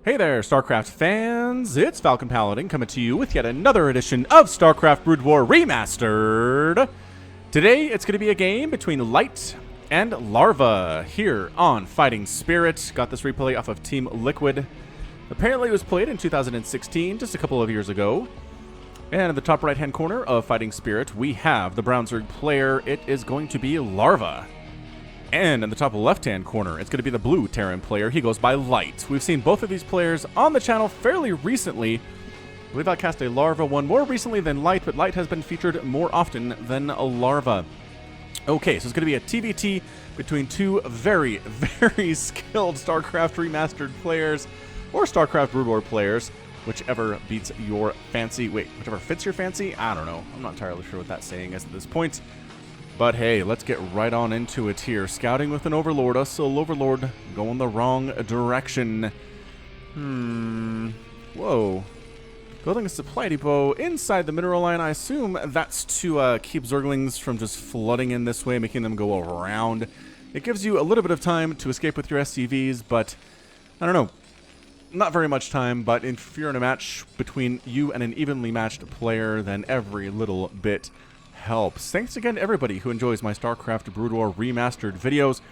Hey there, StarCraft fans! It's Falcon Paladin coming to you with yet another edition of StarCraft Brood War Remastered. Today, it's going to be a game between Light and Larva here on Fighting Spirit. Got this replay off of Team Liquid. Apparently, it was played in 2016, just a couple of years ago. And in the top right-hand corner of Fighting Spirit, we have the Brown Zerg player. It is going to be Larva. And in the top left-hand corner, it's going to be the blue Terran player. He goes by Light. We've seen both of these players on the channel fairly recently. I believe I cast a Larva one more recently than Light, but Light has been featured more often than a Larva. Okay, so it's going to be a TVT between two very, very skilled StarCraft Remastered players, or StarCraft Brood War players, whichever beats your fancy. Wait, whichever fits your fancy? I don't know. I'm not entirely sure what that saying is at this point. But hey, let's get right on into it here. Scouting with an Overlord, a solo Overlord going the wrong direction. Whoa. Building a supply depot inside the mineral line. I assume that's to keep Zerglings from just flooding in this way, making them go around. It gives you a little bit of time to escape with your SCVs, but I don't know. Not very much time, but if you're in a match between you and an evenly matched player, then every little bit helps. Thanks again to everybody who enjoys my StarCraft Brood War Remastered videos.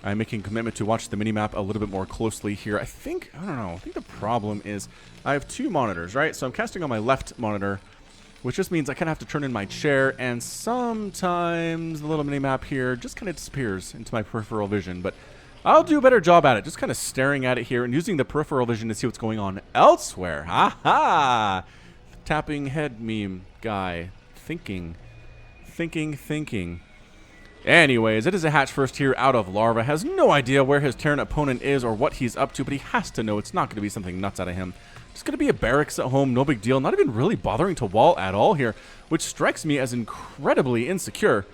I'm making a commitment to watch the minimap a little bit more closely here. I think the problem is I have two monitors, right? So I'm casting on my left monitor, which just means I kind of have to turn in my chair, and sometimes the little minimap here just kind of disappears into my peripheral vision, but I'll do a better job at it, just kind of staring at it here and using the peripheral vision to see what's going on elsewhere. Ha! Tapping head meme guy. Thinking. Anyways, it is a hatch first here out of Larva. Has no idea where his Terran opponent is or what he's up to, but he has to know it's not going to be something nuts out of him. Just going to be a barracks at home, no big deal. Not even really bothering to wall at all here, which strikes me as incredibly insecure.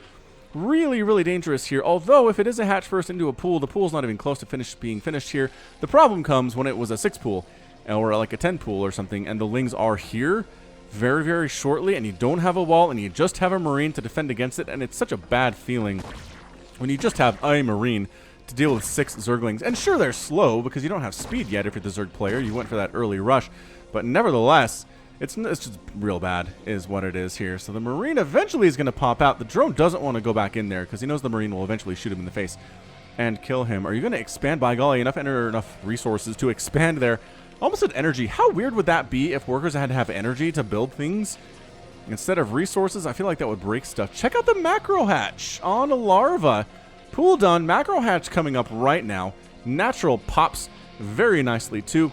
Really, really dangerous here. Although, if it is a hatch first into a pool, the pool's not even close to being finished here. The problem comes when it was a 6 pool, or like a 10 pool or something, and the Lings are here very, very shortly, and you don't have a wall, and you just have a Marine to defend against it, and it's such a bad feeling when you just have a Marine to deal with 6 Zerglings. And sure, they're slow, because you don't have speed yet if you're the Zerg player. You went for that early rush, but nevertheless, it's just real bad is what it is here. So the Marine eventually is going to pop out. The drone doesn't want to go back in there, because he knows the Marine will eventually shoot him in the face and kill him. Are you going to expand? By golly, enough resources to expand there. Almost said energy. How weird would that be if workers had to have energy to build things instead of resources? I feel like that would break stuff. Check out the macro hatch on a Larva. Pool done. Macro hatch coming up right now. Natural pops very nicely too.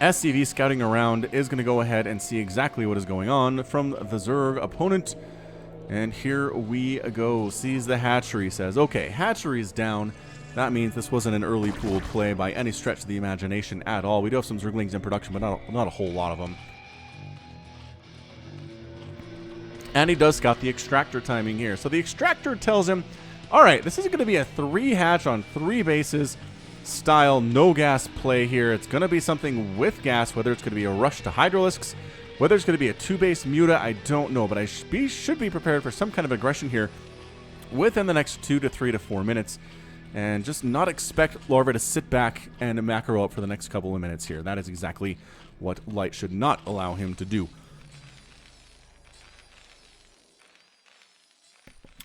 SCV scouting around is going to go ahead and see exactly what is going on from the Zerg opponent. And here we go. Sees the hatchery. Says, okay, hatchery's down. That means this wasn't an early pool play by any stretch of the imagination at all. We do have some Zerglings in production, but not a whole lot of them. And he does scout the extractor timing here. So the extractor tells him, all right, this isn't going to be a 3 hatch on 3 bases style no gas play here. It's going to be something with gas, whether it's going to be a rush to Hydralisks, whether it's going to be a 2-base Muta, I don't know, but I should be prepared for some kind of aggression here within the next 2 to 3 to 4 minutes. And just not expect Larva to sit back and macro up for the next couple of minutes here. That is exactly what Light should not allow him to do.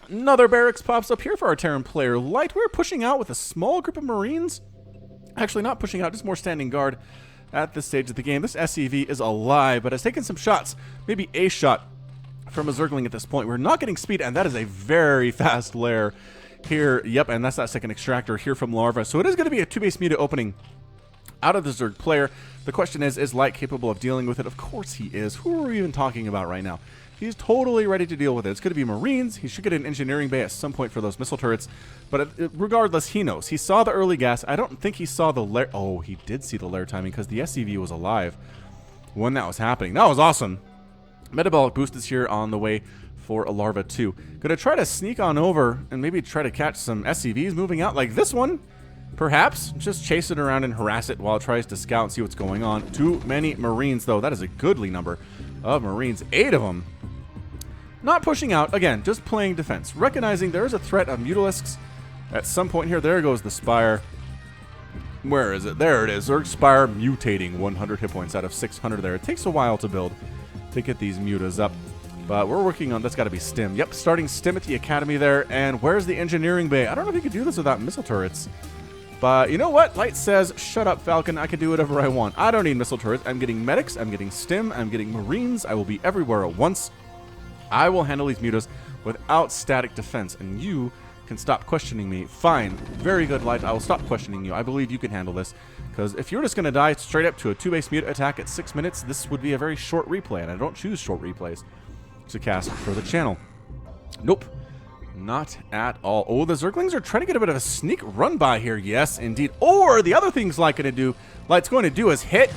Another barracks pops up here for our Terran player. Light, we're pushing out with a small group of Marines. Actually, not pushing out, just more standing guard at this stage of the game. This SCV is alive, but has taken some shots. Maybe a shot from a Zergling at this point. We're not getting speed, and that is a very fast lair. Here, yep, and that's that second extractor here from Larva. So it is going to be a 2-base Muta opening out of the Zerg player. The question is Light capable of dealing with it? Of course he is. Who are we even talking about right now? He's totally ready to deal with it. It's going to be Marines. He should get an engineering bay at some point for those missile turrets. But regardless, he knows. He saw the early gas. I don't think he saw the lair. Oh, he did see the lair timing because the SCV was alive when that was happening. That was awesome. Metabolic boost is here on the way for a Larva 2. Gonna try to sneak on over and maybe try to catch some SCVs moving out like this one. Perhaps. Just chase it around and harass it while it tries to scout and see what's going on. Too many Marines, though. That is a goodly number of Marines. 8 of them. Not pushing out. Again, just playing defense. Recognizing there is a threat of Mutalisks at some point here. There goes the Spire. Where is it? There it is. Zerg Spire mutating 100 hit points out of 600 there. It takes a while to build to get these mutas up. But we're working on, that's got to be stim. Yep, starting stim at the academy there. And where's the engineering bay? I don't know if you could do this without missile turrets. But you know what? Light says, shut up, Falcon. I can do whatever I want. I don't need missile turrets. I'm getting medics. I'm getting stim. I'm getting marines. I will be everywhere at once. I will handle these mutas without static defense. And you can stop questioning me. Fine. Very good, Light. I will stop questioning you. I believe you can handle this. Because if you're just going to die straight up to a 2-base muta attack at 6 minutes, this would be a very short replay. And I don't choose short replays to cast for the channel. Nope. Not at all. Oh, the Zerglings are trying to get a bit of a sneak run by here. Yes, indeed. Or the other thing's Light's going to do is hit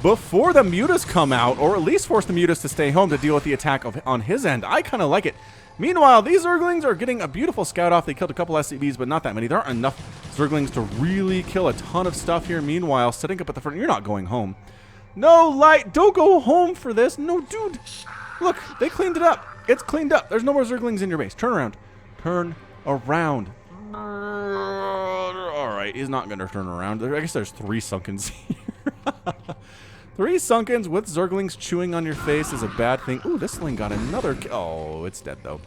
before the mutas come out, or at least force the mutas to stay home to deal with the attack on his end. I kind of like it. Meanwhile, these Zerglings are getting a beautiful scout off. They killed a couple SCVs, but not that many. There aren't enough Zerglings to really kill a ton of stuff here. Meanwhile, setting up at the front, you're not going home. No, Light, don't go home for this. No, dude. Look, they cleaned it up. It's cleaned up. There's no more Zerglings in your base. Turn around. Turn around. Alright, he's not going to turn around. I guess there's 3 Sunkens here. 3 Sunkens with Zerglings chewing on your face is a bad thing. Ooh, this thing got another kill. Oh, it's dead, though.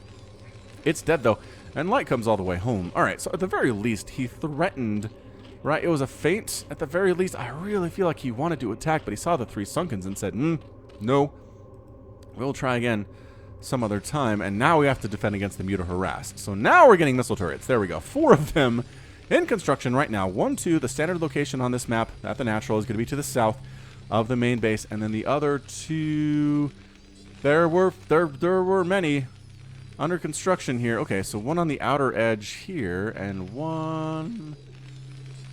It's dead, though. And Light comes all the way home. Alright, so at the very least, he threatened, right? It was a feint. At the very least, I really feel like he wanted to attack, but he saw the 3 Sunkens and said, no. We'll try again some other time, and now we have to defend against the Muta Harass. So now we're getting missile turrets. There we go. 4 of them in construction right now. 1, 2, the standard location on this map at the natural is going to be to the south of the main base, and then the other 2, there were many under construction here. Okay, so 1 on the outer edge here, and 1,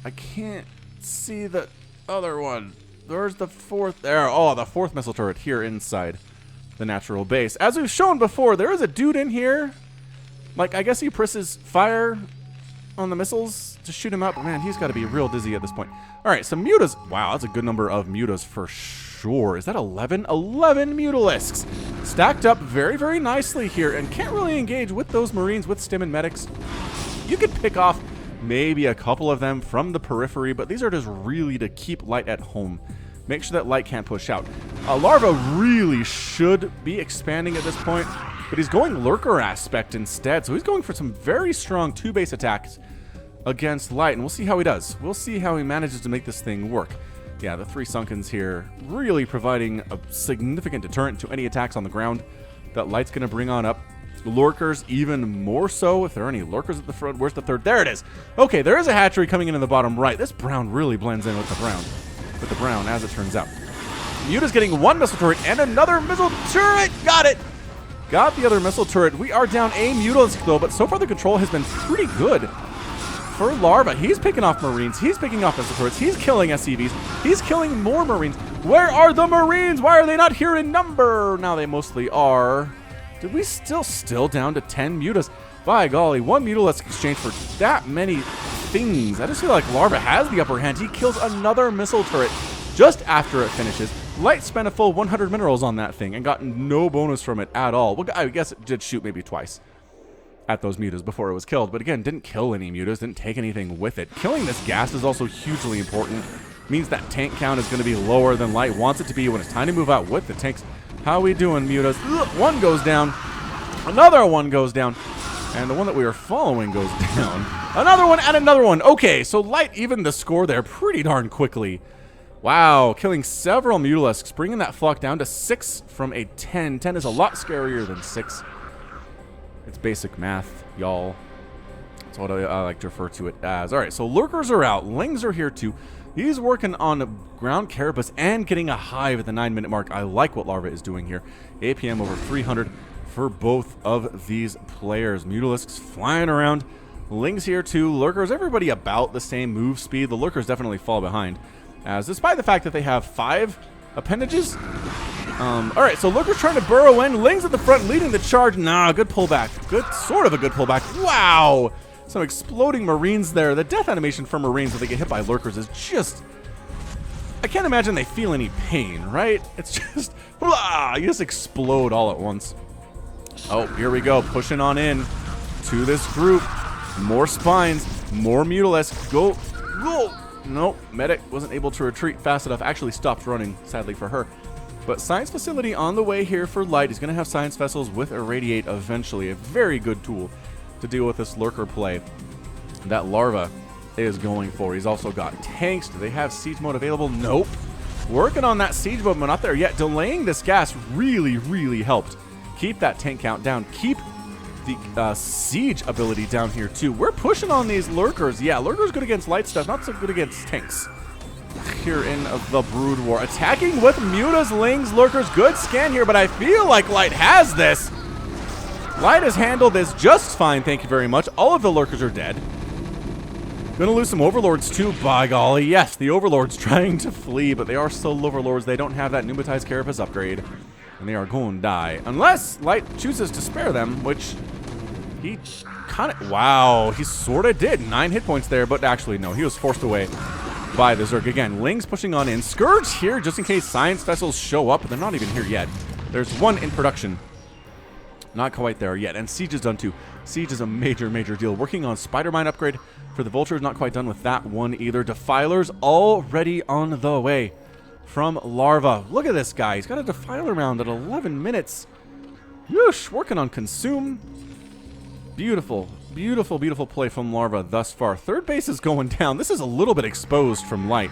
I can't see the other one. There's the 4th there. Oh, the 4th missile turret here inside the natural base. As we've shown before, there is a dude in here. Like, I guess he presses fire on the missiles to shoot him up. Man, he's got to be real dizzy at this point. All right, so mutas. Wow, that's a good number of mutas for sure. Is that 11? 11 Mutalisks stacked up very, very nicely here, and can't really engage with those marines with stim and medics. You could pick off maybe a couple of them from the periphery, but these are just really to keep Light at home. Make sure that Light can't push out. Larva really should be expanding at this point, but he's going Lurker aspect instead, so he's going for some very strong 2-base attacks against Light, and we'll see how he does. We'll see how he manages to make this thing work. Yeah, the 3 Sunkens here really providing a significant deterrent to any attacks on the ground that Light's going to bring on up. Lurkers even more so, if there are any Lurkers at the front. Where's the 3rd? There it is. Okay, there is a hatchery coming in the bottom right. This brown really blends in with the brown. As it turns out. Muta's getting 1 missile turret and another missile turret. Got it. Got the other missile turret. We are down a Mutalisk, though, but so far the control has been pretty good for Larva. He's picking off Marines. He's picking off missile turrets. He's killing SCVs. He's killing more Marines. Where are the Marines? Why are they not here in number? Now they mostly are. Did we still down to 10 Mutas? By golly, 1 Mutalisk exchange for that many things. I just feel like Larva has the upper hand. He kills another missile turret just after it finishes. Light spent a full 100 minerals on that thing and got no bonus from it at all. Well, I guess it did shoot maybe twice at those mutas before it was killed, but again, didn't kill any mutas, didn't take anything with it. Killing this gas is also hugely important. Means that tank count is going to be lower than Light wants it to be when it's time to move out with the tanks. How we doing, mutas? Ugh, 1 goes down. Another 1 goes down. And the one that we were following goes down. Another one and another one. Okay, so Light evened the score there pretty darn quickly. Wow, killing several Mutalisks, bringing that flock down to 6 from a 10. 10 is a lot scarier than 6. It's basic math, y'all. That's what I like to refer to it as. All right, so Lurkers are out. Lings are here too. He's working on ground carapace and getting a hive at the 9-minute mark. I like what Larva is doing here. APM over 300 for both of these players. Mutalisks flying around. Lings here too. Lurkers, everybody about the same move speed. The Lurkers definitely fall behind, as despite the fact that they have 5 appendages. All right, so Lurker's trying to burrow in. Lings at the front leading the charge. Nah, good pullback. Good, sort of a good pullback. Wow. Some exploding Marines there. The death animation for Marines when they get hit by Lurkers is just... I can't imagine they feel any pain, right? It's just... Blah, you just explode all at once. Oh, here we go. Pushing on in to this group. More spines. More Mutalisk. Go. Nope. Medic wasn't able to retreat fast enough. Actually stopped running, sadly for her. But Science Facility on the way here for Light. He's going to have Science Vessels with Irradiate eventually. A very good tool to deal with this Lurker play that Larva is going for. He's also got tanks. Do they have Siege Mode available? Nope. Working on that Siege Mode, but not there yet. Delaying this gas really, really helped keep that tank count down. Keep the Siege ability down here, too. We're pushing on these Lurkers. Yeah, Lurkers good against light stuff, not so good against tanks. Here in the Brood War. Attacking with Mutalings, Lurkers. Good scan here, but I feel like Light has this. Light has handled this just fine, thank you very much. All of the Lurkers are dead. Gonna lose some Overlords too, by golly. Yes, the Overlords trying to flee, but they are still Overlords. They don't have that Pneumatized Carapace upgrade, and they are going to die. Unless Light chooses to spare them, which he kind of... Wow, he sort of did. 9 hit points there, but actually, no. He was forced away by the Zerg. Again, Ling's pushing on in. Scourge here, just in case Science Vessels show up, but they're not even here yet. There's one in production. Not quite there yet, and Siege is done too. Siege is a major, major deal. Working on Spider Mine upgrade for the Vultures, not quite done with that one either. Defilers already on the way from Larva. Look at this guy. He's got a Defiler round at 11 minutes. Whoosh, working on Consume. Beautiful, beautiful, beautiful play from Larva thus far. Third base is going down. This is a little bit exposed from Light.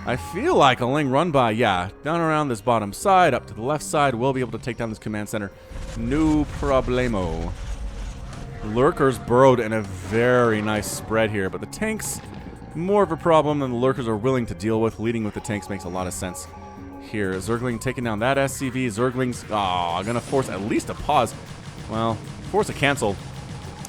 I feel like a Ling run by, yeah, down around this bottom side, up to the left side. We'll be able to take down this command center. No problemo. Lurkers burrowed in a very nice spread here, but the tanks, more of a problem than the Lurkers are willing to deal with. Leading with the tanks makes a lot of sense here. Zergling taking down that SCV. Zerglings, gonna force at least a pause. Well, force a cancel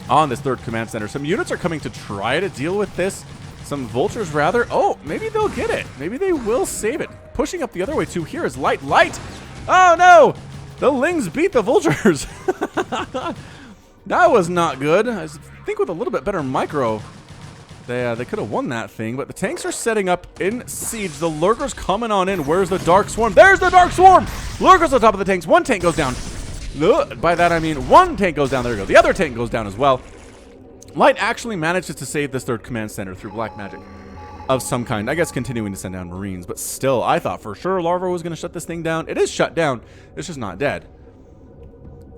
on this third command center. Some units are coming to try to deal with this. Some Vultures, rather. Oh, maybe they'll get it. Maybe they will save it. Pushing up the other way, too. Here is Light. Light! Oh, no! The Lings beat the Vultures. That was not good. I think with a little bit better micro, they could have won that thing. But the tanks are setting up in Siege. The Lurkers coming on in. Where's the Dark Swarm? There's the Dark Swarm! Lurkers on top of the tanks. One tank goes down. By that, I mean one tank goes down. There we go. The other tank goes down as well. Light actually manages to save this third command center through black magic of some kind. I guess continuing to send down Marines, but still, I thought for sure Larva was going to shut this thing down. It is shut down. It's just not dead,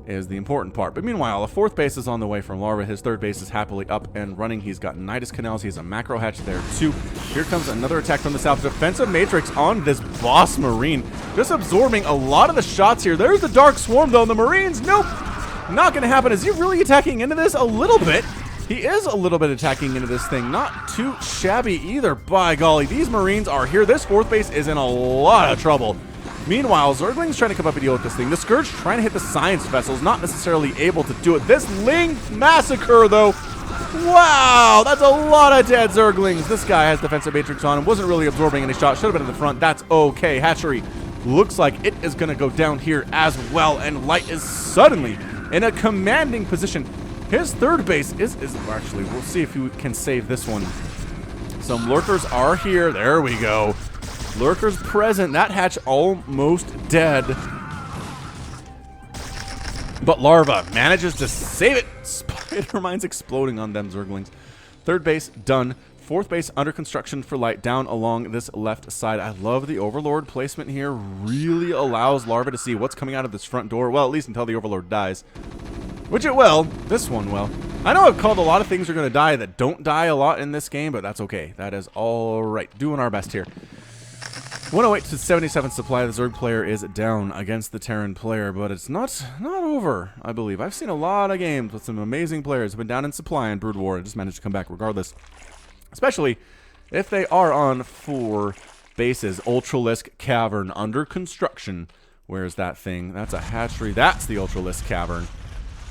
is the important part. But meanwhile, a fourth base is on the way from Larva. His third base is happily up and running. He's got Nidus Canals. He has a macro hatch there, too. Here comes another attack from the south. Defensive Matrix on this boss Marine. Just absorbing a lot of the shots here. There's the Dark Swarm, though. And the Marines, nope. Not going to happen. Is he really attacking into this? A little bit. He is a little bit attacking into this thing. Not too shabby either. By golly, these Marines are here. This fourth base is in a lot of trouble. Meanwhile, Zergling's trying to come up and deal with this thing. The Scourge trying to hit the Science Vessels, not necessarily able to do it. This Ling Massacre, though. Wow, that's a lot of dead Zerglings. This guy has Defensive Matrix on and wasn't really absorbing any shots. Should have been in the front. That's okay. Hatchery looks like it is going to go down here as well. And Light is suddenly in a commanding position. His third base is actually, we'll see if he can save this one. Some Lurkers are here. There we go. Lurkers present. That hatch almost dead. But Larva manages to save it. Spider Mine's exploding on them Zerglings. Third base done. Fourth base under construction for Light down along this left side. I love the Overlord placement here. Really allows Larva to see what's coming out of this front door. Well, at least until the Overlord dies. Which it will. This one will. I know I've called a lot of things are going to die that don't die a lot in this game, but that's okay. That is all right. Doing our best here. 108 to 77 supply. The Zerg player is down against the Terran player, but it's not over, I believe. I've seen a lot of games with some amazing players who have been down in supply in Brood War and just managed to come back regardless. Especially if they are on 4 bases. Ultralisk Cavern under construction. Where's that thing? That's a hatchery. That's the Ultralisk Cavern.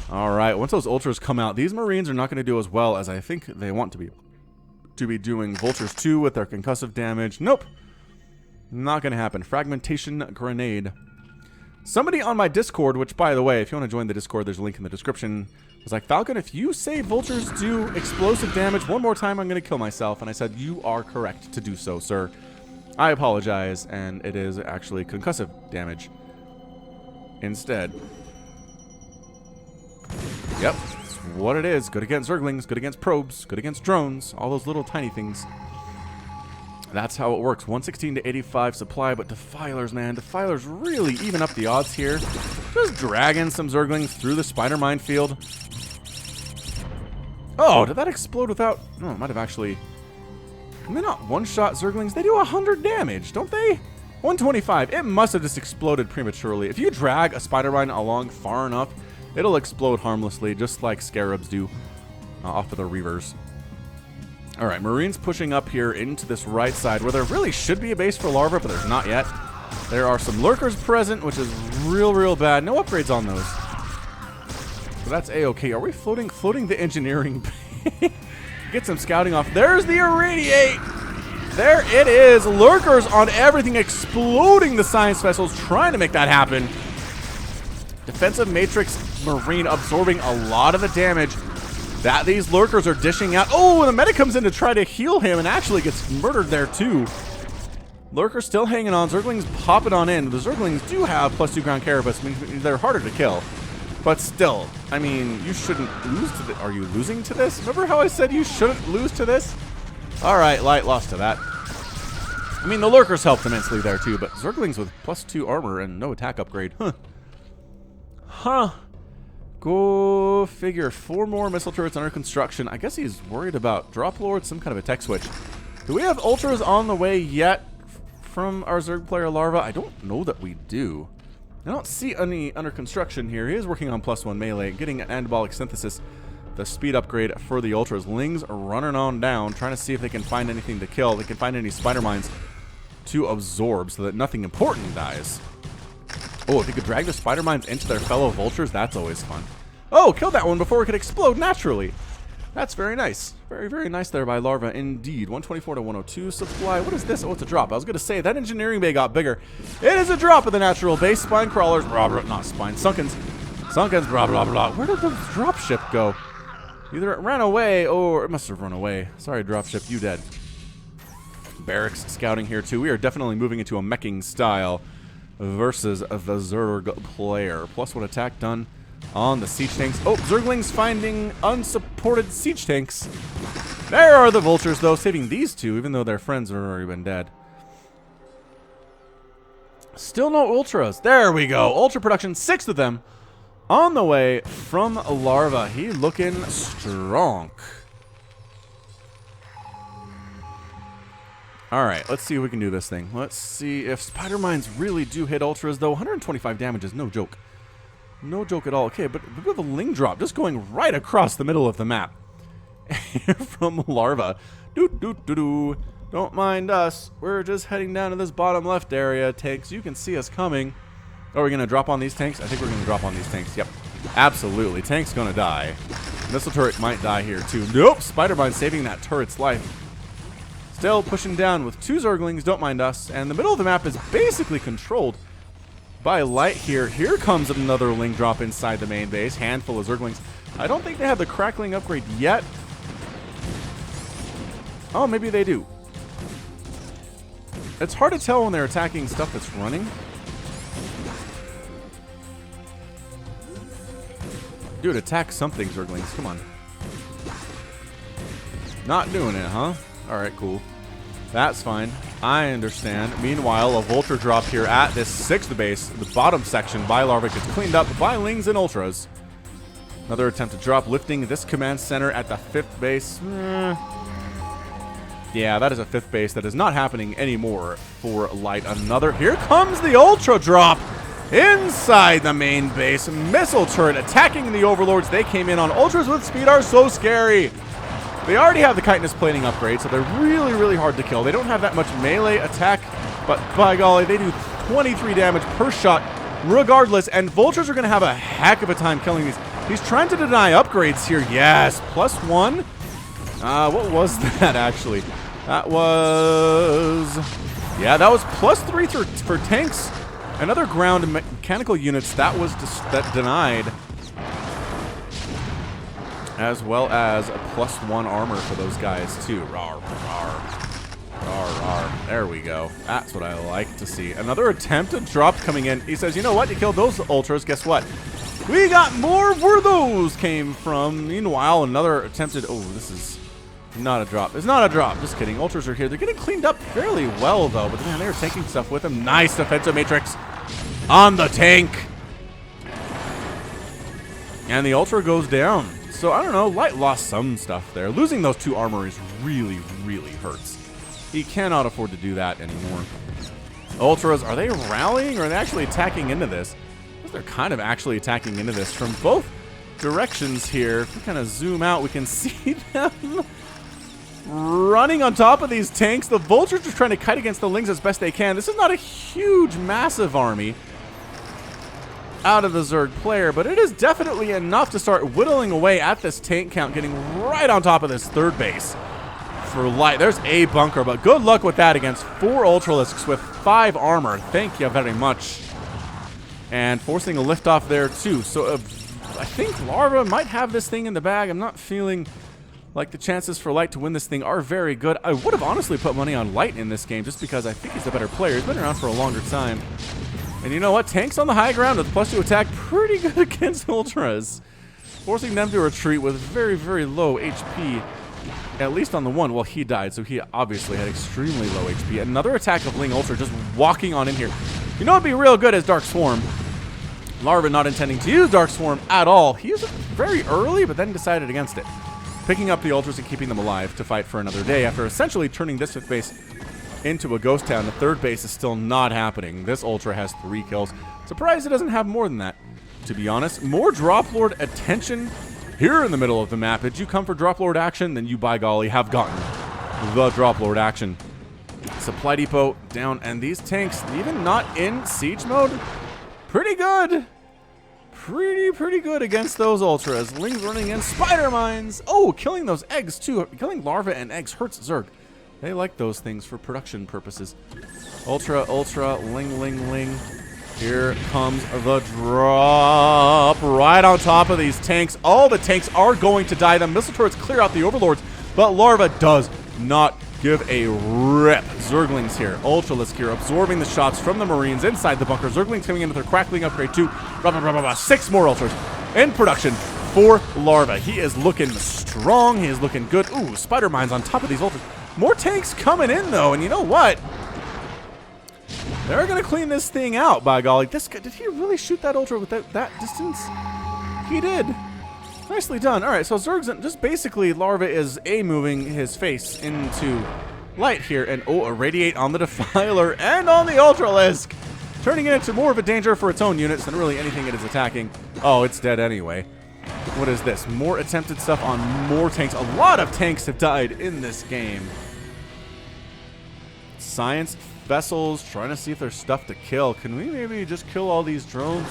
All right, once those Ultras come out, these Marines are not going to do as well as I think they want to be doing. Vultures 2 with their concussive damage. Nope. Not going to happen. Fragmentation Grenade. Somebody on my Discord, which, by the way, if you want to join the Discord, there's a link in the description, was like, Falcon, if you say Vultures do explosive damage one more time, I'm going to kill myself. And I said, you are correct to do so, sir. I apologize, and it is actually concussive damage instead. Yep, that's what it is. Good against Zerglings, good against probes, good against drones, all those little tiny things. That's how it works. 116 to 85 supply, but Defilers, man. Defilers really even up the odds here. Just dragging some Zerglings through the spider minefield. Oh, did that explode without... No, it might have actually... Can they not one-shot Zerglings? They do 100 damage, don't they? 125. It must have just exploded prematurely. If you drag a spider mine along far enough, it'll explode harmlessly, just like Scarabs do off of the Reavers. All right, Marines pushing up here into this right side, where there really should be a base for Larva, but there's not yet. There are some Lurkers present, which is real bad. No upgrades on those. So that's A-okay. Are we floating the engineering? Get some scouting off. There's the Irradiate! There it is. Lurkers on everything, exploding the science vessels, trying to make that happen. Defensive Matrix Marine absorbing a lot of the damage that these Lurkers are dishing out. Oh, and the medic comes in to try to heal him and actually gets murdered there too. Lurker still hanging on. Zerglings popping on in. The Zerglings do have +2 ground carapace, means they're harder to kill. But still, I mean, you shouldn't lose to this. Are you losing to this? Remember how I said you shouldn't lose to this? All right, Light lost to that. I mean, the Lurkers helped immensely there too, but Zerglings with +2 armor and no attack upgrade. Huh. Go figure. 4 more missile turrets under construction. I guess he's worried about Drop Lord, some kind of a tech switch. Do we have Ultras on the way yet from our Zerg player Larva? I don't know that we do. I don't see any under construction here. He is working on +1 melee, getting an anabolic synthesis, the speed upgrade for the Ultras. Lings are running on down, trying to see if they can find anything to kill. They can find any spider mines to absorb so that nothing important dies. Oh, if you could drag the spider mines into their fellow vultures, that's always fun. Oh, killed that one before it could explode naturally. That's very nice. Very nice there by Larva indeed. 124 to 102 supply. What is this? Oh, it's a drop. I was going to say, that engineering bay got bigger. It is a drop of the natural base. Spine crawlers. Blah, blah, not spine. Sunkens. Sunkens. Blah, blah, blah. Where did the dropship go? Either it ran away or it must have run away. Sorry, dropship. You dead. Barracks scouting here too. We are definitely moving into a meching style versus the Zerg player. +1 attack done on the siege tanks. Oh, Zerglings finding unsupported siege tanks. There are the vultures, though, saving these two, even though their friends have already been dead. Still no ultras. There we go. Ultra production, 6 of them on the way from Larva. He looking strong. All right, let's see if we can do this thing. Let's see if spider mines really do hit ultras, though. 125 damage is no joke. No joke at all. Okay, but a bit of a ling drop just going right across the middle of the map. From Larva. Don't mind us. We're just heading down to this bottom left area. Tanks, you can see us coming. Oh, are we going to drop on these tanks? I think we're going to drop on these tanks. Yep. Absolutely. Tank's going to die. Missile turret might die here, too. Nope. Spider mine saving that turret's life. Still pushing down with 2 Zerglings. Don't mind us. And the middle of the map is basically controlled by Light here. Here comes another ling drop inside the main base. Handful of Zerglings. I don't think they have the crackling upgrade yet. Oh, maybe they do. It's hard to tell when they're attacking stuff that's running. Dude, attack something, Zerglings. Come on. Not doing it, huh? Alright, cool. That's fine. I understand. Meanwhile, a Vulture drop here at this 6th base. The bottom section by Larva gets cleaned up by Lings and Ultras. Another attempt to drop, lifting this command center at the 5th base. Yeah, that is a 5th base. That is not happening anymore for Light. Another. Here comes the Ultra drop inside the main base. Missile turret attacking the Overlords. They came in on Ultras with speed are so scary. They already have the chitinous plating upgrade, so they're really hard to kill. They don't have that much melee attack, but by golly, they do 23 damage per shot regardless, and Vultures are going to have a heck of a time killing these. He's trying to deny upgrades here. Yes, +1. What was that, actually? That was... Yeah, that was +3 for tanks and other ground mechanical units. That was denied. As well as a +1 armor for those guys, too. Rawr, rawr, rawr, rawr. There we go. That's what I like to see. Another attempted drop coming in. He says, you know what? You killed those Ultras. Guess what? We got more where those came from. Meanwhile, another attempted... Oh, this is Not a drop. It's not a drop. Just kidding. Ultras are here. They're getting cleaned up fairly well, though. But man, they're taking stuff with them. Nice defensive matrix on the tank. And the Ultra goes down. So, I don't know. Light lost some stuff there. Losing those 2 armories really, really hurts. He cannot afford to do that anymore. Ultras, are they rallying or are they actually attacking into this? They're kind of actually attacking into this from both directions here. If we kind of zoom out, we can see them running on top of these tanks. The Vultures are trying to kite against the Lings as best they can. This is not a huge, massive army out of the Zerg player, but it is definitely enough to start whittling away at this tank count, getting right on top of this 3rd base for light. There's a bunker, but good luck with that against 4 Ultralisks with 5 armor. Thank you very much. And forcing a liftoff there, too. So I think Larva might have this thing in the bag. I'm not feeling like the chances for Light to win this thing are very good. I would have honestly put money on Light in this game just because I think he's the better player. He's been around for a longer time. And you know what? Tanks on the high ground with +2 attack, pretty good against Ultras. Forcing them to retreat with very, very low HP. At least on the one. Well, he died, so he obviously had extremely low HP. Another attack of Ling Ultra just walking on in here. You know what would be real good is Dark Swarm. Larva not intending to use Dark Swarm at all. He used it very early, but then decided against it. Picking up the Ultras and keeping them alive to fight for another day after essentially turning this 5th base into a ghost town. The 3rd base is still not happening. This Ultra has 3 kills. Surprised it doesn't have more than that, to be honest. More Drop Lord attention here in the middle of the map. Did you come for Drop Lord action? Then you, by golly, have gotten the Drop Lord action. Supply depot down, and these tanks, even not in siege mode, pretty good. Pretty good against those Ultras. Lings running in. Spider Mines. Oh, killing those eggs, too. Killing larvae and eggs hurts Zerg. They like those things for production purposes. Ultra, Ling. Here comes the drop right on top of these tanks. All the tanks are going to die. The missile turrets clear out the Overlords, but Larva does not give a rip. Zerglings here. Ultralisk here, absorbing the shots from the Marines inside the bunker. Zerglings coming in with their crackling upgrade too. 6 more Ultras in production for Larva. He is looking strong. He is looking good. Ooh, Spider Mines on top of these Ultras. More tanks coming in, though, and you know what? They're going to clean this thing out, by golly. Did he really shoot that Ultra with that distance? He did. Nicely done. All right, so Zerg's just basically Larva is moving his face into light here, and irradiate on the Defiler and on the Ultralisk, turning it into more of a danger for its own units than really anything it is attacking. Oh, it's dead anyway. What is this? More attempted stuff on more tanks. A lot of tanks have died in this game. Science vessels, trying to see if there's stuff to kill. Can we maybe just kill all these drones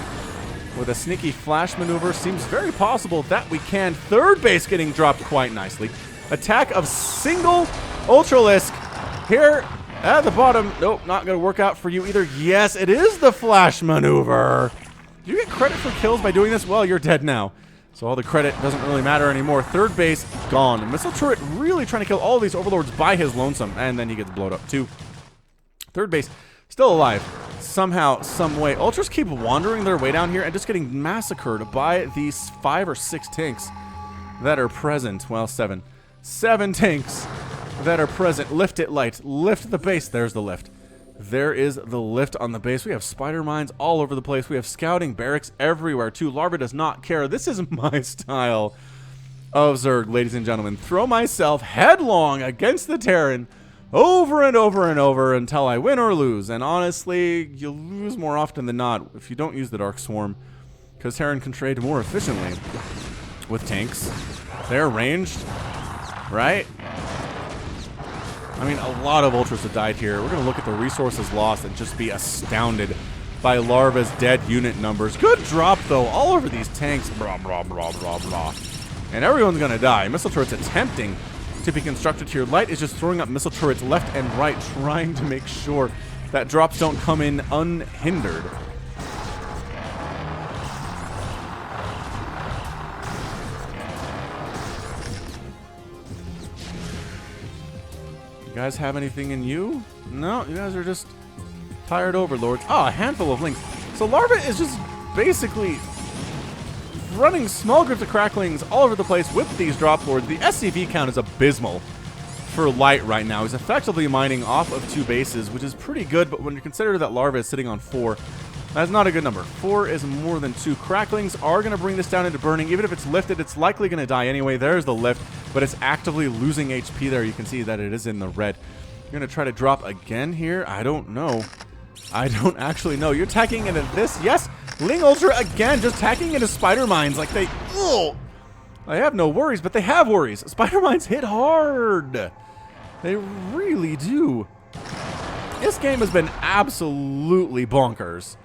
with a sneaky flash maneuver? Seems very possible that we can. 3rd base getting dropped quite nicely. Attack of single Ultralisk here at the bottom. Nope, not going to work out for you either. Yes, it is the flash maneuver. Do you get credit for kills by doing this? Well, you're dead now. So all the credit doesn't really matter anymore. 3rd base gone. Missile turret really trying to kill all these Overlords by his lonesome. And then he gets blown up too. 3rd base still alive. Somehow, some way. Ultras keep wandering their way down here and just getting massacred by these 5 or 6 tanks that are present. Well, 7. 7 tanks that are present. Lift it, light. Lift the base. There's the lift. There is the lift on the base. We have spider mines all over the place. We have scouting barracks everywhere, too. Larva does not care. This is my style of Zerg, ladies and gentlemen. Throw myself headlong against the Terran over and over and over until I win or lose. And honestly, you lose more often than not if you don't use the Dark Swarm, because Terran can trade more efficiently with tanks. They're ranged, right? I mean, a lot of Ultras have died here. We're going to look at the resources lost and just be astounded by Larva's dead unit numbers. Good drop, though, all over these tanks. Blah, blah, blah, blah, blah. And everyone's going to die. Missile turrets attempting to be constructed here. Light is just throwing up missile turrets left and right, trying to make sure that drops don't come in unhindered. You guys have anything in you? No, you guys are just tired overlords. Oh, a handful of links. So Larva is just basically running small groups of cracklings all over the place with these drop lords. The SCV count is abysmal for Light right now. He's effectively mining off of 2 bases, which is pretty good, but when you consider that Larva is sitting on 4, that's not a good number. 4 is more than 2. Cracklings are going to bring this down into burning. Even if it's lifted, it's likely going to die anyway. There's the lift, but it's actively losing HP there. You can see that it is in the red. You're going to try to drop again here? I don't know. I don't actually know. You're tacking into this. Yes, Ling Ultra again, just tacking into Spider Mines like they... Ugh. I have no worries, but they have worries. Spider Mines hit hard. They really do. This game has been absolutely bonkers.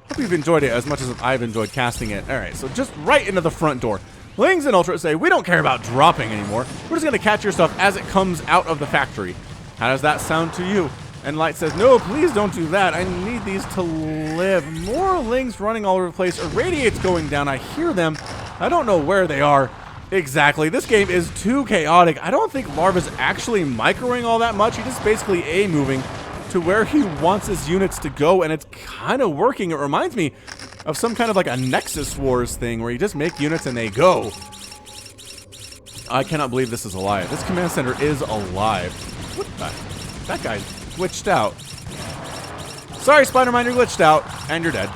Hope you've enjoyed it as much as I've enjoyed casting it. All right, so just right into the front door. Lings and Ultra say, we don't care about dropping anymore. We're just going to catch your stuff as it comes out of the factory. How does that sound to you? And Light says, no, please don't do that. I need these to live. More Lings running all over the place. Irradiate's going down. I hear them. I don't know where they are exactly. This game is too chaotic. I don't think Larva's actually microing all that much. He just basically A-moving to where he wants his units to go, and it's kind of working. It reminds me of some kind of like a Nexus Wars thing where you just make units and they go. I cannot believe this is alive. This command center is alive. What the? That guy glitched out. Sorry, Spider-Man, you're glitched out, and you're dead.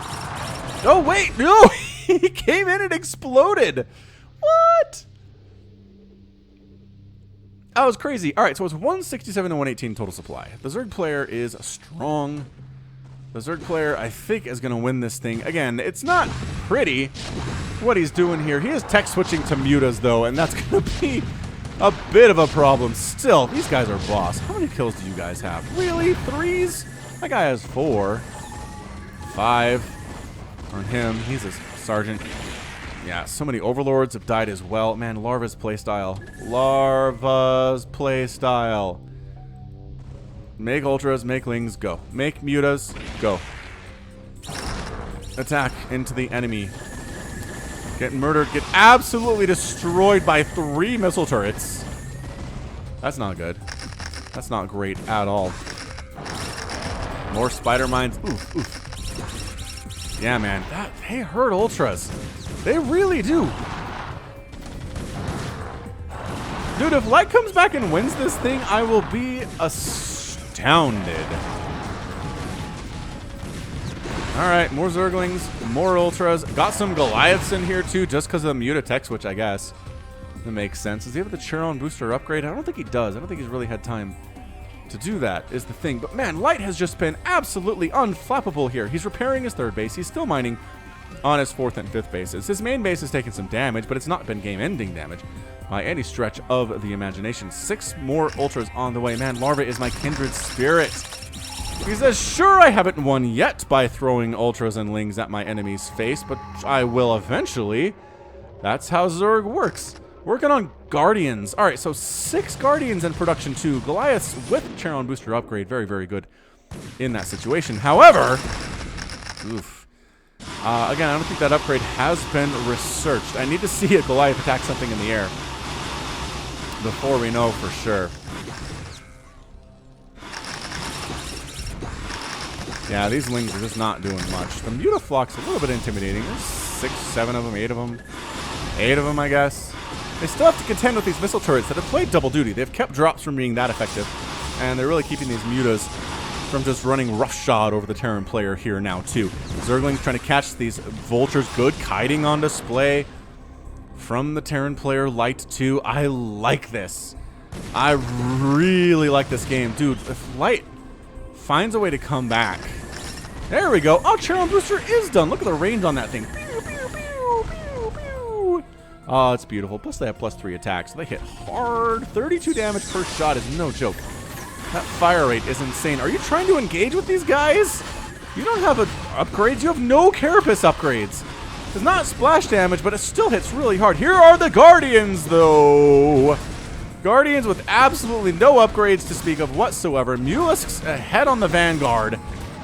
Oh, wait, no! He came in and exploded. What? That was crazy. All right, so it's 167 to 118 total supply. The Zerg player is strong. The Zerg player, I think, is going to win this thing. Again, it's not pretty what he's doing here. He is tech switching to mutas, though, and that's going to be a bit of a problem. Still, these guys are boss. How many kills do you guys have? Really? 3s? That guy has 4. 5 on him. He's a sergeant. Yeah, so many overlords have died as well. Man, Larva's playstyle. Larva's playstyle. Make ultras, make lings, go. Make mutas, go. Attack into the enemy. Get murdered, get absolutely destroyed by 3 missile turrets. That's not good. That's not great at all. More spider mines. Oof, oof. Yeah, man. They hurt ultras. They really do. Dude, if Light comes back and wins this thing, I will be astounded. Alright, more Zerglings, more Ultras. Got some Goliaths in here too, just because of the Muta tech switch, I guess. That makes sense. Does he have the Charon booster upgrade? I don't think he does. I don't think he's really had time to do that, is the thing. But man, Light has just been absolutely unflappable here. He's repairing his 3rd base. He's still mining on his 4th and 5th bases. His main base has taken some damage, but it's not been game-ending damage by any stretch of the imagination. 6 more Ultras on the way. Man, Larva is my kindred spirit. He says, sure, I haven't won yet by throwing Ultras and Lings at my enemy's face, but I will eventually. That's how Zerg works. Working on Guardians. All right, so 6 Guardians in production too. Goliaths with Charon booster upgrade. Very, very good in that situation. However, oof. Again, I don't think that upgrade has been researched. I need to see a Goliath attack something in the air before we know for sure. Yeah, these Lings are just not doing much. The Mutaflock's a little bit intimidating. There's 6, 7 of them, 8 of them. 8 of them, I guess. They still have to contend with these missile turrets that have played double duty. They've kept drops from being that effective, and they're really keeping these mutas from just running roughshod over the Terran player here now, too. Zerglings trying to catch these vultures. Good kiting on display from the Terran player. Light, too. I like this. I really like this game. Dude, if Light finds a way to come back. There we go. Oh, Charon booster is done. Look at the range on that thing. Pew, pew, pew, pew, pew. Oh, it's beautiful. Plus, they have +3 attacks. So they hit hard. 32 damage per shot is no joke. That fire rate is insane. Are you trying to engage with these guys? You don't have upgrades. You have no Carapace upgrades. It's not splash damage, but it still hits really hard. Here are the Guardians, though. Guardians with absolutely no upgrades to speak of whatsoever. Mutalisk's ahead on the Vanguard.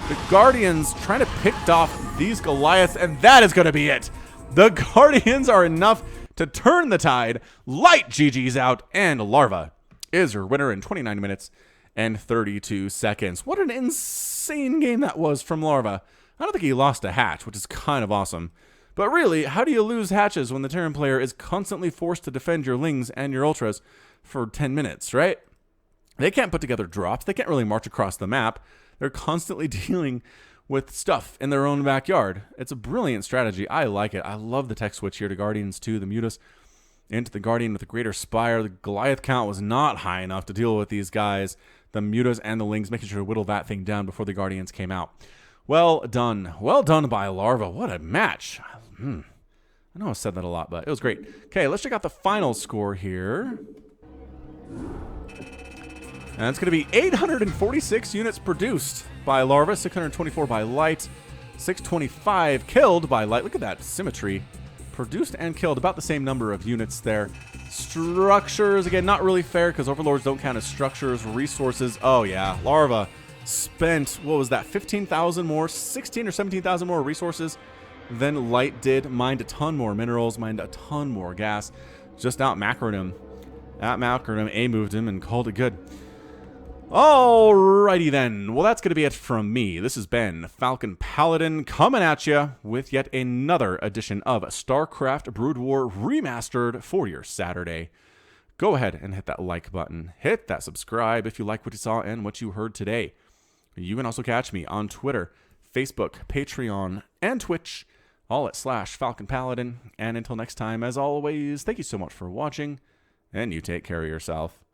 The Guardians trying to pick off these Goliaths, and that is going to be it. The Guardians are enough to turn the tide. Light GG's out, and Larva is your winner in 29 minutes and 32 seconds. What an insane game that was from Larva. I don't think he lost a hatch, which is kind of awesome. But really, how do you lose hatches when the Terran player is constantly forced to defend your Lings and your Ultras for 10 minutes, right? They can't put together drops. They can't really march across the map. They're constantly dealing with stuff in their own backyard. It's a brilliant strategy. I like it. I love the tech switch here to Guardians 2, the Mutas, into the Guardian with the Greater Spire. The Goliath count was not high enough to deal with these guys, the Mutas and the Lings, making sure to whittle that thing down before the Guardians came out. Well done. Well done by Larva. What a match. I know I've said that a lot, but it was great. Okay, let's check out the final score here. And it's going to be 846 units produced by Larva, 624 by Light, 625 killed by Light. Look at that symmetry. Produced and killed, about the same number of units there. Structures, again, not really fair because Overlords don't count as structures. Resources, oh yeah, Larva spent, what was that, 15,000 more, 16 or 17,000 more resources than Light did. Mined a ton more minerals, mined a ton more gas. Just out macroed him. Out-macroed him, A-moved him, and called it good. Alrighty then. Well, that's going to be it from me. This has been Falcon Paladin coming at you with yet another edition of StarCraft Brood War Remastered for your Saturday. Go ahead and hit that like button. Hit that subscribe if you like what you saw and what you heard today. You can also catch me on Twitter, Facebook, Patreon, and Twitch, all at /Falcon Paladin. And until next time, as always, thank you so much for watching, and you take care of yourself.